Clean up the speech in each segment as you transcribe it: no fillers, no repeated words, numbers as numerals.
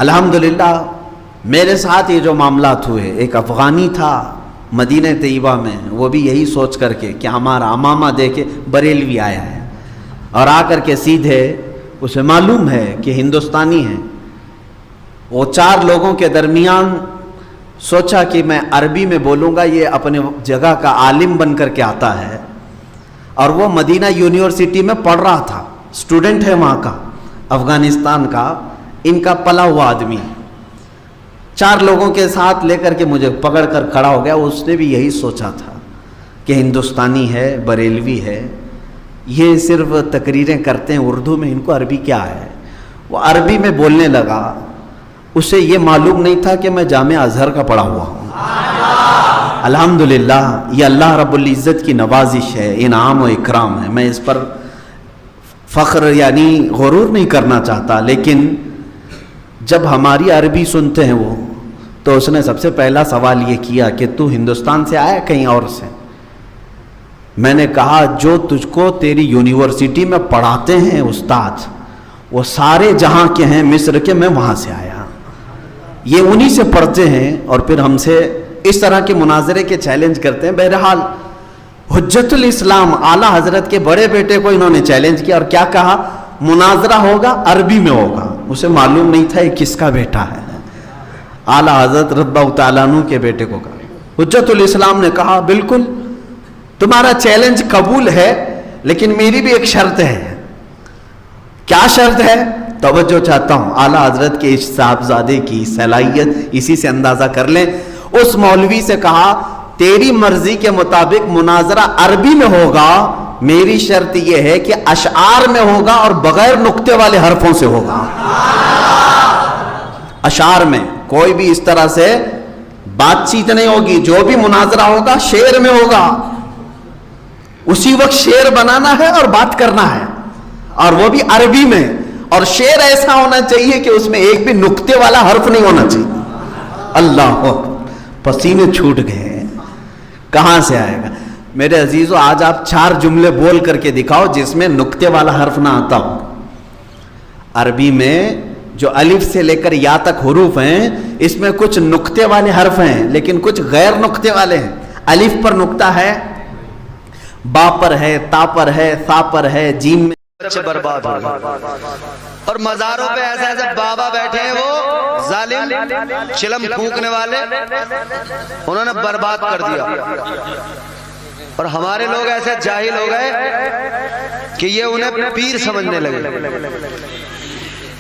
अल्हम्दुलिल्लाह मेरे साथ ये जो मामलात हुए, एक अफ़गानी था मदीना तैयबा में, वो भी यही सोच करके कि हमारा अमामा देके बरेलवी आया है, और आकर के सीधे उसे मालूम है कि हिंदुस्तानी है, वो 4 लोगों के दरमियान सोचा कि मैं अरबी में बोलूँगा, ये अपने जगह का आलिम बन करके आता है, और वो मदीना यूनिवर्सिटी में पढ़ रहा था, स्टूडेंट है वहाँ का, अफ़गानिस्तान का, इनका पला हुआ आदमी। 4 लोगों के साथ लेकर के मुझे पकड़ कर खड़ा हो गया। उसने भी यही सोचा था कि हिंदुस्तानी है, बरेलवी है, ये सिर्फ तकरीरें करते हैं उर्दू में, इनको अरबी क्या है। वो अरबी में बोलने लगा। उसे ये मालूम नहीं था कि मैं जामिया अज़हर का पढ़ा हुआ हूँ। अल्हम्दुलिल्लाह, ये अल्लाह रब्बुल इज़्ज़त की नवाजिश है, इनाम व इकराम है। मैं इस पर फ़ख्र यानी गुरूर नहीं करना चाहता, लेकिन जब हमारी अरबी सुनते हैं वो, तो उसने सबसे पहला सवाल ये किया कि तू हिंदुस्तान से आया कहीं और से। मैंने कहा जो तुझको तेरी यूनिवर्सिटी में पढ़ाते हैं उस्ताद, वो सारे जहाँ के हैं मिस्र के, मैं वहाँ से आया। ये उन्हीं से पढ़ते हैं और फिर हमसे इस तरह के मुनाजरे के चैलेंज करते हैं। बहरहाल हुज्जतुल इस्लाम आला हजरत के बड़े बेटे को इन्होंने चैलेंज किया और क्या कहा, मुनाजरा होगा अरबी में होगा। उसे मालूम नहीं था ये किसका बेटा है। आला हजरत रज़ियल्लाहु ताला अन्हु के बेटे को कहा। हुज्जतुल इस्लाम ने कहा बिल्कुल तुम्हारा चैलेंज कबूल है, लेकिन मेरी भी एक शर्त है। क्या शर्त है? तवज्जो चाहता हूं, आला हजरत के इस साहबजादे की सलाहियत इसी से अंदाजा कर लें। उस मौलवी से कहा तेरी मर्जी के मुताबिक मुनाजरा अरबी में होगा, मेरी शर्त यह है कि अशआर में होगा और बगैर नुक्ते वाले हरफों से होगा। अशआर में कोई भी इस तरह से बातचीत नहीं होगी, जो भी मुनाजरा होगा शेर में होगा। उसी वक्त शेर बनाना है और बात करना है, और वो भी अरबी में। और शेर ऐसा होना चाहिए कि उसमें एक भी नुक्ते वाला हर्फ नहीं होना चाहिए। अल्लाह, पसीने छूट गए। कहां से आएगा? मेरे अजीजों, आज आप 4 जुमले बोल करके दिखाओ जिसमें नुक्ते वाला हर्फ ना आता हो। अरबी में जो अलिफ से लेकर या तक हुरूफ हैं, इसमें कुछ नुक्ते वाले हर्फ हैं, लेकिन कुछ गैर नुक्ते वाले हैं। अलिफ पर नुक्ता है, बा पर है, ता पर है, सा पर है, जीम में बर्बाद हो गए। और मजारों पे ऐसे ऐसे बाबा बैठे हैं, वो जालिम चिलम फूकने वाले, उन्होंने बर्बाद कर दिया। और हमारे लोग ऐसे जाहिल हो गए कि ये उन्हें पीर समझने लगे।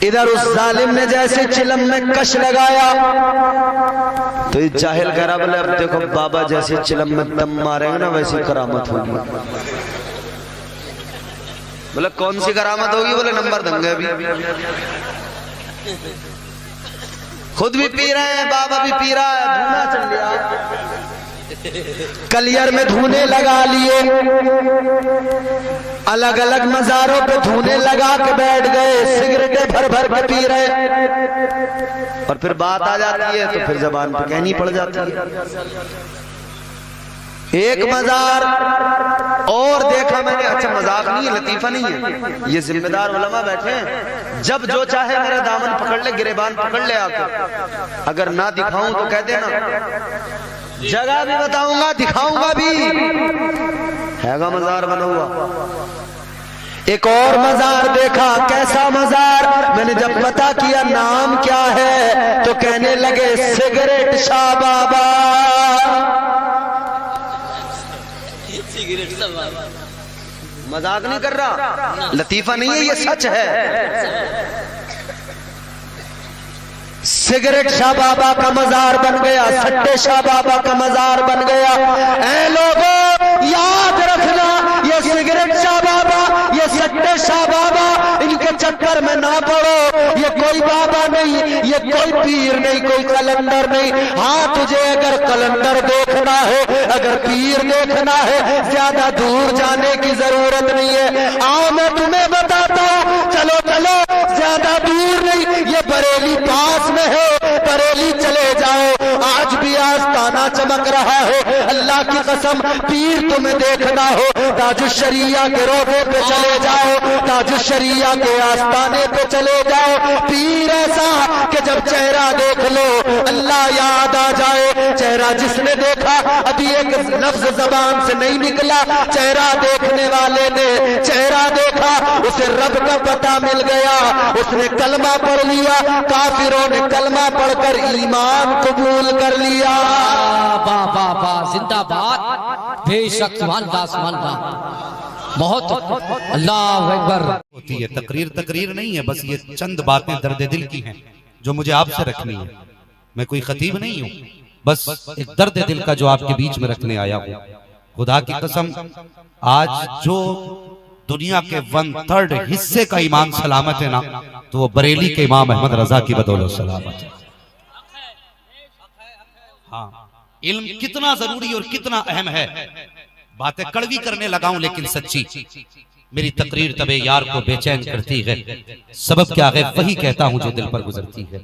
इधर उस जालिम ने जैसे चिलम में कश लगाया तो ये जाहिल कह रहा बोले अब देखो बाबा जैसे चिलम में दम मारेंगे ना वैसी करामत होगी। बोले कौन सी करामत होगी? बोले नंबर देंगे अभी। खुद भी पी रहे हैं, बाबा भी पी रहा है, धुआं चल गया, कलियर में धुने लगा लिए, अलग अलग मजारों पे धुने लगा के बैठ गए, सिगरेटें भर भर के पी रहे। और फिर बात आ जाती है तो फिर जबान पे कहनी पड़ जाती है। एक मजार और देखा मैंने, अच्छा मजाक नहीं है, लतीफा नहीं है, ये जिम्मेदार उलमा बैठे हैं। जब जो चाहे मेरा दामन पकड़ ले, गिरेबान पकड़ ले आकर, अगर ना दिखाऊं तो कह देना, जगह भी बताऊंगा, दिखाऊंगा भी। हैगा मजार बना हुआ। एक और मजार देखा, कैसा मजार? मैंने जब पता किया नाम क्या है तो कहने लगे सिगरेट शाह बाबा। मजाक नहीं कर रहा, लतीफा नहीं है, ये सच है। सिगरेट शाह बाबा का मजार बन गया, सट्टे शाह बाबा का मजार बन गया। ऐ लोगों याद रखना, ये सिगरेट शाह बाबा, ये सट्टे शाह बाबा, इनके चक्कर में ना पड़ो। ये कोई बाबा नहीं, ये कोई पीर नहीं, कोई कलंदर नहीं। हाँ, तुझे अगर कलंदर देखना है, अगर पीर देखना है, ज्यादा दूर जाने की जरूरत नहीं है। आओ मैं तुम्हें बताता हूँ, चलो चलो, ज्यादा दूर नहीं, ये बरेली पास में है, बरेली चले जाओ। आज भी आस्ताना चमक रहा है, अल्लाह की कसम। पीर तुम्हें देखना हो, ताजुश्शरिया के रोडे पे चले जाओ, ताजुश्शरिया के आस्ताने पे चले जाओ। पीर ऐसा कि जब चेहरा देख लो अल्लाह याद आ जाए। चेहरा जिसने देखा, अभी एक लफ्ज जबान से नहीं निकला, चेहरा देखने वाले ने चेहरा देखा, उसे रब का पता मिल गया, उसने कलमा पढ़ लिया। काफिरों ने कलमा पढ़कर ईमान कबूल कर लिया। वाह वाह वाह, जिंदाबाद, बेशक, सुभान अल्लाह, सुभान अल्लाह, बहुत, अल्लाह अकबर। होती है तकरीर, तकरीर नहीं है, बस ये चंद बातें दर्द दिल की हैं जो मुझे आपसे रखनी है। मैं कोई खतीब नहीं हूँ, बस एक दर्द दिल का जो आपके बीच में रखने आया हूँ। खुदा की कसम, आज जो दुनिया के 1/3 हिस्से का ईमान सलामत है ना, तो वो बरेली के इमाम अहमद रजा की बदौलत सलामत है। हाँ, इल्म कितना जरूरी और कितना अहम है, बातें कड़वी करने लगा हूं लेकिन सच्ची। मेरी तकरीर तबे यार को बेचैन करती है, सबब क्या है वही कहता हूं जो दिल पर गुजरती है।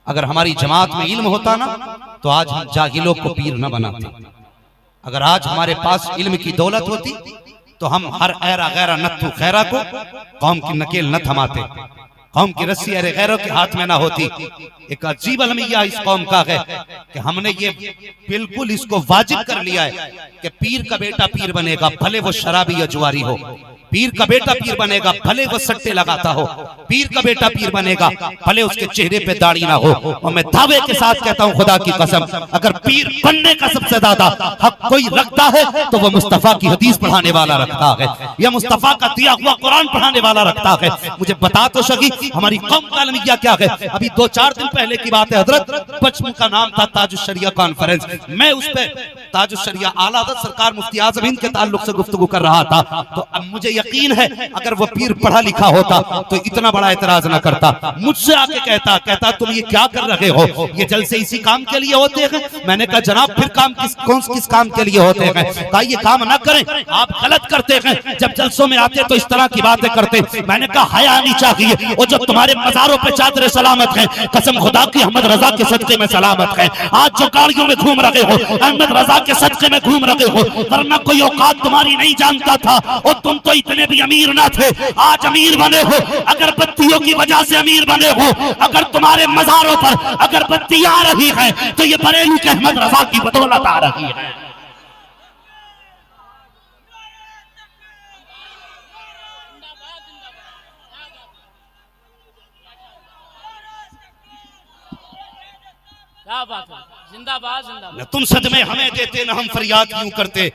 अगर हमारी जमात में इल्म होता ना, तो आज हम जाहिलों को पीर न बनाते। अगर आज हमारे पास इल्म की दौलत होती, तो हम हर ऐरा गैरा नत्थु खैरा को कौम की नकेल न थमाते, कौम की रस्सी अरे गैरों के हाथ में ना होती। एक अजीब अलमिया इस कौम का है कि हमने ये बिल्कुल इसको वाजिब कर लिया है कि पीर का बेटा पीर बनेगा, भले वो शराबी या जुआरी हो। पीर का बेटा पीर बनेगा, भले वो सट्टे लगाता हो। पीर का बेटा पीर बनेगा, भले उसके चेहरे पे दाढ़ी ना हो। और मैं दावे के साथ कहता हूं खुदा की कसम, अगर पीर बनने का सबसे ज्यादा हक कोई रखता है तो वो मुस्तफा की हदीस पढ़ाने वाला रखता है, या मुस्तफा का दिया हुआ कुरान पढ़ाने वाला रखता है। मुझे बता तो सकी हमारी कौम का अलमिया क्या है। अभी 2-4 दिन पहले की बात है, हजरत बचपन का नाम था ताजुश शरिया कॉन्फ्रेंस। मैं उस पे ताजुश शरिया आला हज़रत सरकार मुफ्ती आज़म हिंद के ताल्लुक से गुफ्तगू कर रहा था। तो अब मुझे यकीन है अगर वो पीर पढ़ा लिखा होता तो इतना बड़ा एतराज ना करता। मुझसे आके कहता तुम ये क्या कर रहे हो, ये जलसे इसी काम के लिए होते हैं। मैंने कहा जनाब फिर काम किस काम के लिए होते हैं? कहा ये काम ना करें, आप गलत करते हैं। जब जलसों में आते तो इस तरह की बातें करते। मैंने कहा हया आनी चाहिए। और जो तुम्हारे मजारों पे चादर सलामत है, कसम खुदा की अहमद रजा के सदके में सलामत है। आज जो गाड़ियों में घूम रहे हो, अहमद रजा के सदके में घूम रहे हो, वरना कोई औकात तुम्हारी नहीं जानता था। और तुम तो इतने भी अमीर ना थे, आज अमीर बने हो। अगरबत्तियों की वजह से अमीर बने हो। अगर तुम्हारे मजारों पर अगरबत्ती आ रही है तो ये बरेली के अहमद रजा की बदौलत आ रही है। क्या बात है, जिंदाबाद जिंदाबाद। न तुम सदमे हमें देते, न हम फरियाद यूं करते,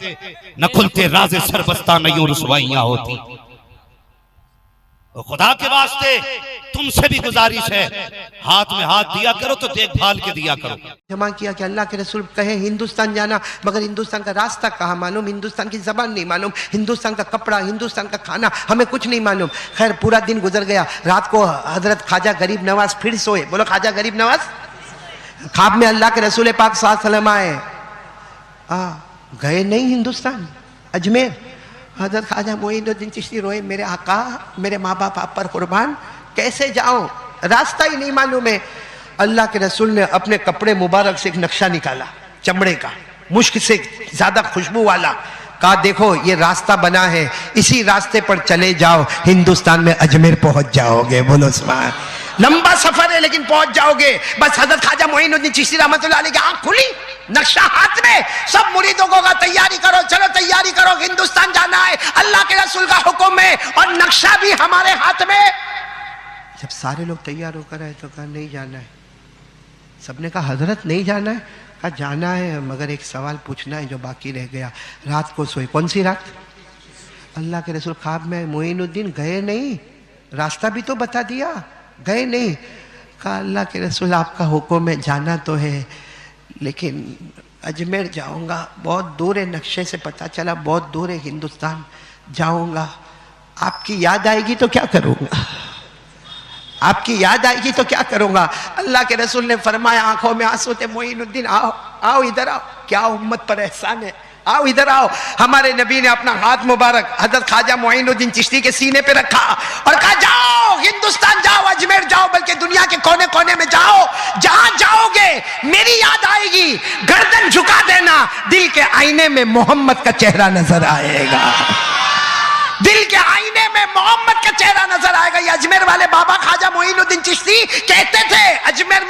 न खुलते राज़े सरबस्ता, न यूं रुसवाइयां होती। तो खुदा के वास्ते तुमसे भी गुजारिश है, हाथ में हाथ दिया करो तो देखभाल के दिया करो। जमा किया कि अल्लाह के रसूल कहे हिंदुस्तान जाना, मगर हिंदुस्तान का रास्ता कहाँ मालूम, हिंदुस्तान की जबान नहीं मालूम, हिंदुस्तान का कपड़ा, हिंदुस्तान का खाना हमें कुछ नहीं मालूम। खैर पूरा दिन गुजर गया। रात को हजरत ख्वाजा गरीब नवाज फिर सोए। बोलो ख्वाजा गरीब नवाज। ख्वाब में अल्लाह के रसूल पाक सल्लल्लाहु अलैहि वसल्लम आए। गए नहीं हिंदुस्तान, अजमेर। हजरत ख्वाजा मोइनुद्दीन चिश्ती रोए, मेरे आका, मेरे माँ बाप आप पर कुर्बान, कैसे जाऊं, रास्ता ही नहीं मालूम है। अल्लाह के रसूल ने अपने कपड़े मुबारक से एक नक्शा निकाला, चमड़े का, मुश्क से ज्यादा खुशबू वाला। कहा देखो ये रास्ता बना है, इसी रास्ते पर चले जाओ, हिंदुस्तान में अजमेर पहुंच जाओगे। बोलो सुभान। लंबा सफर है लेकिन पहुंच जाओगे। बस हजरत ख्वाजा मोइनुद्दीन चिश्ती रहमतुल्लाह अलैह की आंख खुली, नक्शा हाथ में, सब मुरीदों को कहा तैयारी करो, चलो तैयारी करो, हिंदुस्तान जाना है, अल्लाह के रसूल का हुक्म है और नक्शा भी हमारे हाथ में। जब सारे लोग तैयार होकर आए तो कहा नहीं जाना है। सबने कहा हजरत नहीं जाना है? कहा जाना है, मगर एक सवाल पूछना है जो बाकी रह गया। रात को सोए। कौन सी रात? अल्लाह के रसूल ख्वाब में, मोइनुद्दीन गए नहीं, रास्ता भी तो बता दिया, गए नहीं। कहा अल्लाह के रसूल आपका हुक्म है, जाना तो है लेकिन अजमेर जाऊंगा, बहुत दूर है, नक्शे से पता चला बहुत दूर है हिंदुस्तान, जाऊंगा, आपकी याद आएगी तो क्या करूंगा, आपकी याद आएगी तो क्या करूंगा। अल्लाह के रसूल ने फरमाया, आंखों में आंसू थे, मोइनुद्दीन आओ, आओ इधर आओ, क्या उम्मत पर एहसान है, आओ इधर आओ। हमारे नबी ने अपना हाथ मुबारक हजरत ख्वाजा मोइनुद्दीन चिश्ती के सीने पे रखा और कहा जाओ हिंदुस्तान जाओ, अजमेर जाओ, बल्कि दुनिया के कोने कोने में जाओ, जहां जाओगे मेरी याद आएगी, गर्दन झुका देना, दिल के आईने में मोहम्मद का चेहरा नजर आएगा, दिल के आईने में मोहम्मद का चेहरा नजर आएगा। ये अजमेर वाले बाबा ख्वाजा मोइनुद्दीन चिश्ती कहते थे, अजमेर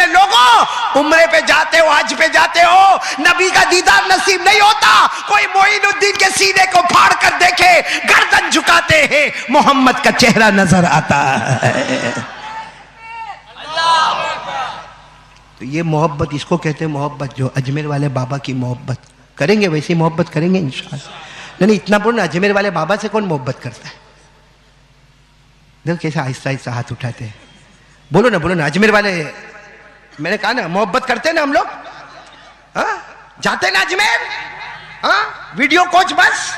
उम्रे पे जाते हो, हज पे जाते हो, नबी का दीदार नसीब नहीं होता। कोई मोइनुद्दीन के सीने को फाड़ कर देखे, गर्दन झुकाते हैं, मोहम्मद का चेहरा नजर आता है। तो ये मोहब्बत, इसको कहते हैं मोहब्बत, जो अजमेर वाले बाबा की मोहब्बत करेंगे, वैसी मोहब्बत करेंगे इंशाअल्लाह। नहीं, इतना बोलो ना, अजमेर वाले बाबा से कौन मोहब्बत करता है? देखो कैसे आहिस्ता आहिस्ता हाथ उठाते हैं। बोलो ना, अजमेर वाले, मैंने कहा ना मोहब्बत करते हैं ना हम लोग, हाँ? जाते ना अजमेर, हाँ? Video coach bus